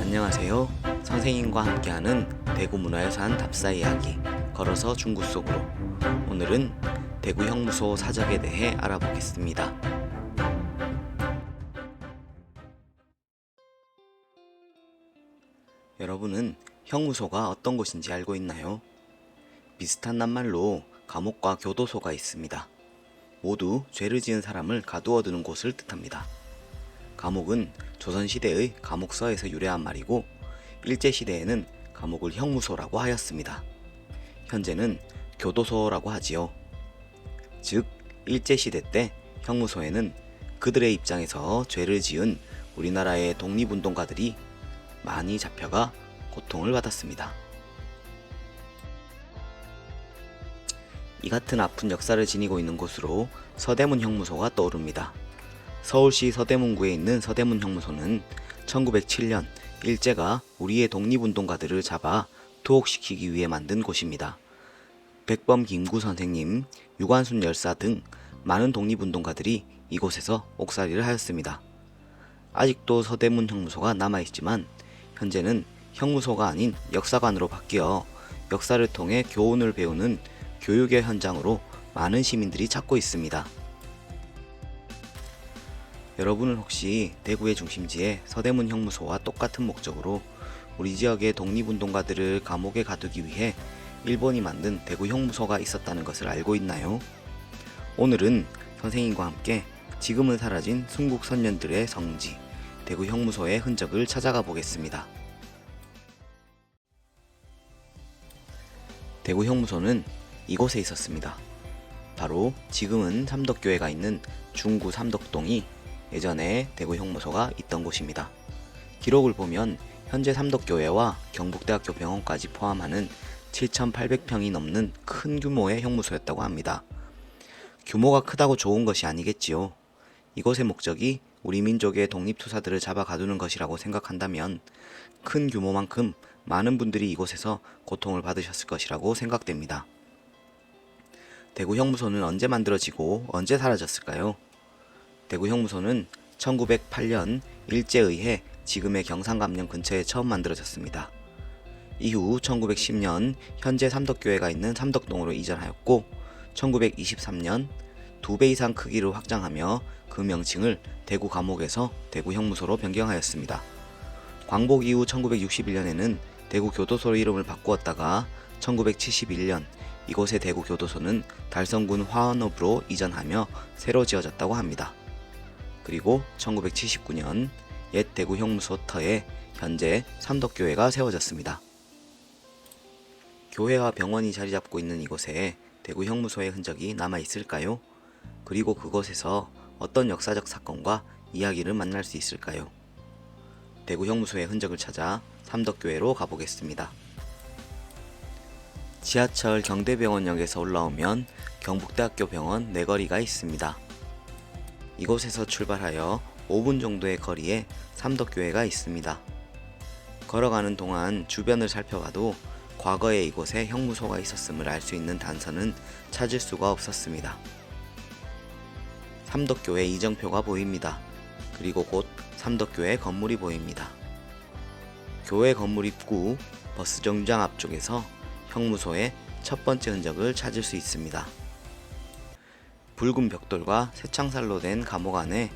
안녕하세요. 선생님과 함께하는 대구 문화유산 답사 이야기 걸어서 중구 속으로. 오늘은 대구 형무소 사적에 대해 알아보겠습니다. 여러분은 형무소가 어떤 곳인지 알고 있나요? 비슷한 낱말로 감옥과 교도소가 있습니다. 모두 죄를 지은 사람을 가두어두는 곳을 뜻합니다. 감옥은 조선시대의 감옥서에서 유래한 말이고 일제시대에는 감옥을 형무소라고 하였습니다. 현재는 교도소라고 하지요. 즉, 일제시대 때 형무소에는 그들의 입장에서 죄를 지은 우리나라의 독립운동가들이 많이 잡혀가 고통을 받았습니다. 이 같은 아픈 역사를 지니고 있는 곳으로 서대문 형무소가 떠오릅니다. 서울시 서대문구에 있는 서대문 형무소는 1907년 일제가 우리의 독립운동가들을 잡아 투옥시키기 위해 만든 곳입니다. 백범 김구 선생님, 유관순 열사 등 많은 독립운동가들이 이곳에서 옥살이를 하였습니다. 아직도 서대문 형무소가 남아있지만 현재는 형무소가 아닌 역사관으로 바뀌어 역사를 통해 교훈을 배우는 교육의 현장으로 많은 시민들이 찾고 있습니다. 여러분은 혹시 대구의 중심지에 서대문 형무소와 똑같은 목적으로 우리 지역의 독립운동가들을 감옥에 가두기 위해 일본이 만든 대구 형무소가 있었다는 것을 알고 있나요? 오늘은 선생님과 함께 지금은 사라진 순국 선녀들의 성지, 대구 형무소의 흔적을 찾아가 보겠습니다. 대구 형무소는 이곳에 있었습니다. 바로 지금은 삼덕교회가 있는 중구 삼덕동이 예전에 대구 형무소가 있던 곳입니다. 기록을 보면 현재 삼덕교회와 경북대학교 병원까지 포함하는 7,800평이 넘는 큰 규모의 형무소였다고 합니다. 규모가 크다고 좋은 것이 아니겠지요. 이곳의 목적이 우리 민족의 독립투사들을 잡아 가두는 것이라고 생각한다면 큰 규모만큼 많은 분들이 이곳에서 고통을 받으셨을 것이라고 생각됩니다. 대구 형무소는 언제 만들어지고 언제 사라졌을까요? 대구 형무소는 1908년 일제에 의해 지금의 경상감령 근처에 처음 만들어졌습니다. 이후 1910년 현재 삼덕교회가 있는 삼덕동으로 이전하였고 1923년 2배 이상 크기로 확장하며 그 명칭을 대구 감옥에서 대구 형무소로 변경하였습니다. 광복 이후 1961년에는 대구 교도소로 이름을 바꾸었다가 1971년 이곳의 대구 교도소는 달성군 화원읍으로 이전하며 새로 지어졌다고 합니다. 그리고 1979년 옛 대구 형무소 터에 현재 삼덕교회가 세워졌습니다. 교회와 병원이 자리 잡고 있는 이곳에 대구 형무소의 흔적이 남아 있을까요? 그리고 그곳에서 어떤 역사적 사건과 이야기를 만날 수 있을까요? 대구 형무소의 흔적을 찾아 삼덕교회로 가보겠습니다. 지하철 경대병원역에서 올라오면 경북대학교 병원 내거리가 있습니다. 이곳에서 출발하여 5분 정도의 거리에 삼덕교회가 있습니다. 걸어가는 동안 주변을 살펴봐도 과거에 이곳에 형무소가 있었음을 알 수 있는 단서는 찾을 수가 없었습니다. 삼덕교회 이정표가 보입니다. 그리고 곧 삼덕교회 건물이 보입니다. 교회 건물 입구 버스 정류장 앞쪽에서 형무소의 첫 번째 흔적을 찾을 수 있습니다. 붉은 벽돌과 새창살로 된 감옥 안에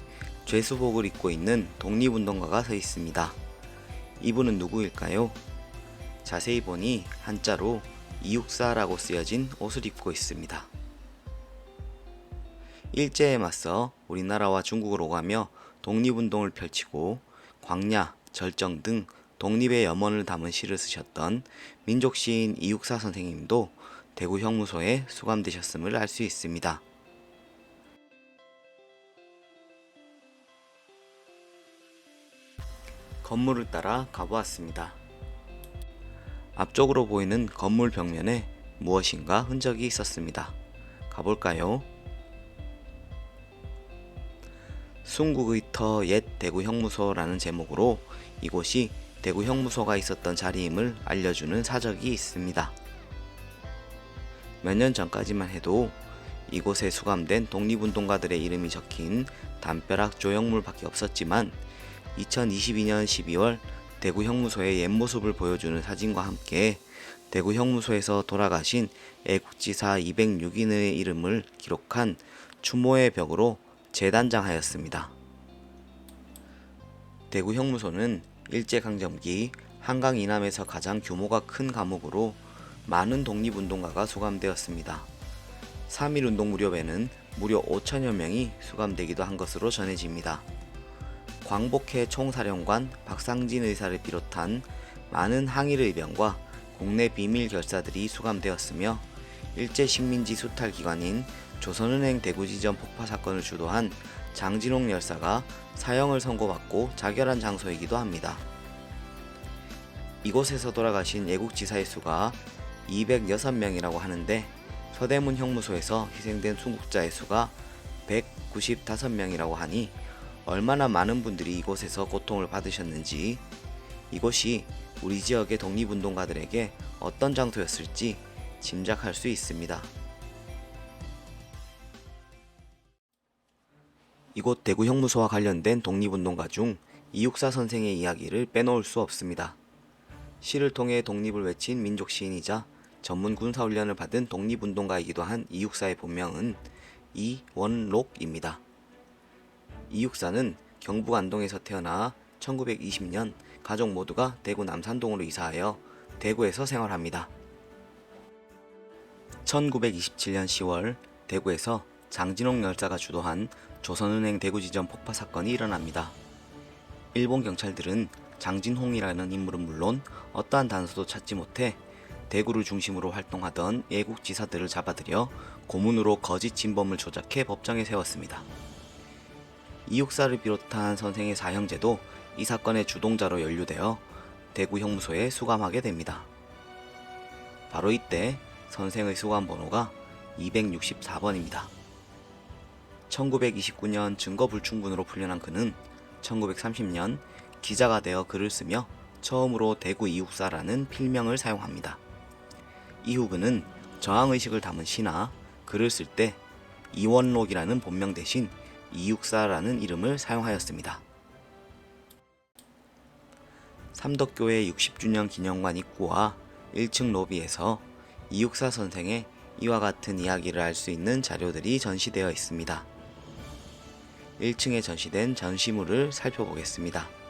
죄수복을 입고 있는 독립운동가가 서 있습니다. 이분은 누구일까요? 자세히 보니 한자로 이육사라고 쓰여진 옷을 입고 있습니다. 일제에 맞서 우리나라와 중국을 오가며 독립운동을 펼치고 광야, 절정 등 독립의 염원을 담은 시를 쓰셨던 민족시인 이육사 선생님도 대구 형무소에 수감되셨음을 알 수 있습니다. 건물을 따라 가보았습니다. 앞쪽으로 보이는 건물 벽면에 무엇인가 흔적이 있었습니다. 가볼까요? 순국의 터 옛 대구 형무소라는 제목으로 이곳이 대구 형무소가 있었던 자리임을 알려주는 사적이 있습니다. 몇 년 전까지만 해도 이곳에 수감된 독립운동가들의 이름이 적힌 담벼락 조형물밖에 없었지만 2022년 12월 대구 형무소의 옛 모습을 보여주는 사진과 함께 대구 형무소에서 돌아가신 애국지사 206인의 이름을 기록한 추모의 벽으로 재단장하였습니다. 대구 형무소는 일제강점기 한강 이남에서 가장 규모가 큰 감옥으로 많은 독립운동가가 수감되었습니다. 3.1운동 무렵에는 무려 5천여 명이 수감되기도 한 것으로 전해집니다. 광복회 총사령관 박상진 의사를 비롯한 많은 항일의병과 국내 비밀 결사들이 수감되었으며 일제 식민지 수탈기관인 조선은행 대구지점 폭파 사건을 주도한 장진홍 열사가 사형을 선고받고 자결한 장소이기도 합니다. 이곳에서 돌아가신 애국지사의 수가 206명이라고 하는데 서대문 형무소에서 희생된 순국자의 수가 195명이라고 하니 얼마나 많은 분들이 이곳에서 고통을 받으셨는지, 이곳이 우리 지역의 독립운동가들에게 어떤 장소였을지 짐작할 수 있습니다. 이곳 대구 형무소와 관련된 독립운동가 중 이육사 선생의 이야기를 빼놓을 수 없습니다. 시를 통해 독립을 외친 민족시인이자 전문 군사훈련을 받은 독립운동가이기도 한 이육사의 본명은 이원록입니다. 이육사는 경북 안동에서 태어나 1920년 가족 모두가 대구 남산동으로 이사하여 대구에서 생활합니다. 1927년 10월 대구에서 장진홍 열사가 주도한 조선은행 대구지점 폭파 사건이 일어납니다. 일본 경찰들은 장진홍이라는 인물은 물론 어떠한 단서도 찾지 못해 대구를 중심으로 활동하던 애국지사들을 잡아들여 고문으로 거짓 진범을 조작해 법정에 세웠습니다. 이육사를 비롯한 선생의 사형제도 이 사건의 주동자로 연루되어 대구 형무소에 수감하게 됩니다. 바로 이때 선생의 수감 번호가 264번입니다. 1929년 증거불충분으로 풀려난 그는 1930년 기자가 되어 글을 쓰며 처음으로 대구 이육사라는 필명을 사용합니다. 이후 그는 저항의식을 담은 시나 글을 쓸 때 이원록이라는 본명 대신 이육사라는 이름을 사용하였습니다. 삼덕교회 60주년 기념관 입구와 1층 로비에서 이육사 선생의 이와 같은 이야기를 알 수 있는 자료들이 전시되어 있습니다. 1층에 전시된 전시물을 살펴보겠습니다.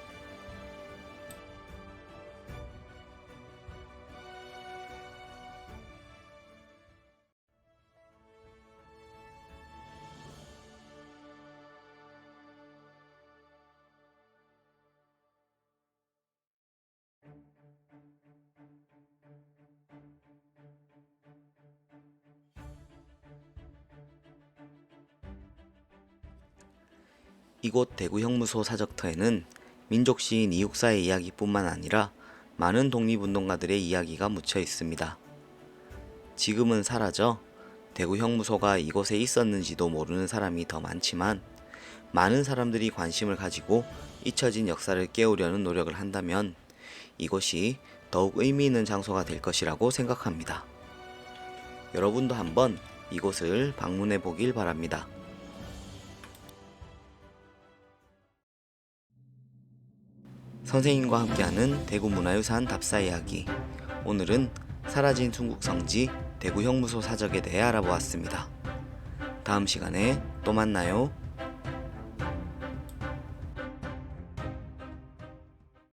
이곳 대구 형무소 사적터에는 민족시인 이육사의 이야기뿐만 아니라 많은 독립운동가들의 이야기가 묻혀 있습니다. 지금은 사라져 대구 형무소가 이곳에 있었는지도 모르는 사람이 더 많지만 많은 사람들이 관심을 가지고 잊혀진 역사를 깨우려는 노력을 한다면 이곳이 더욱 의미 있는 장소가 될 것이라고 생각합니다. 여러분도 한번 이곳을 방문해 보길 바랍니다. 선생님과 함께하는 대구 문화유산 답사 이야기. 오늘은 사라진 순국성지 대구 형무소 사적에 대해 알아보았습니다. 다음 시간에 또 만나요.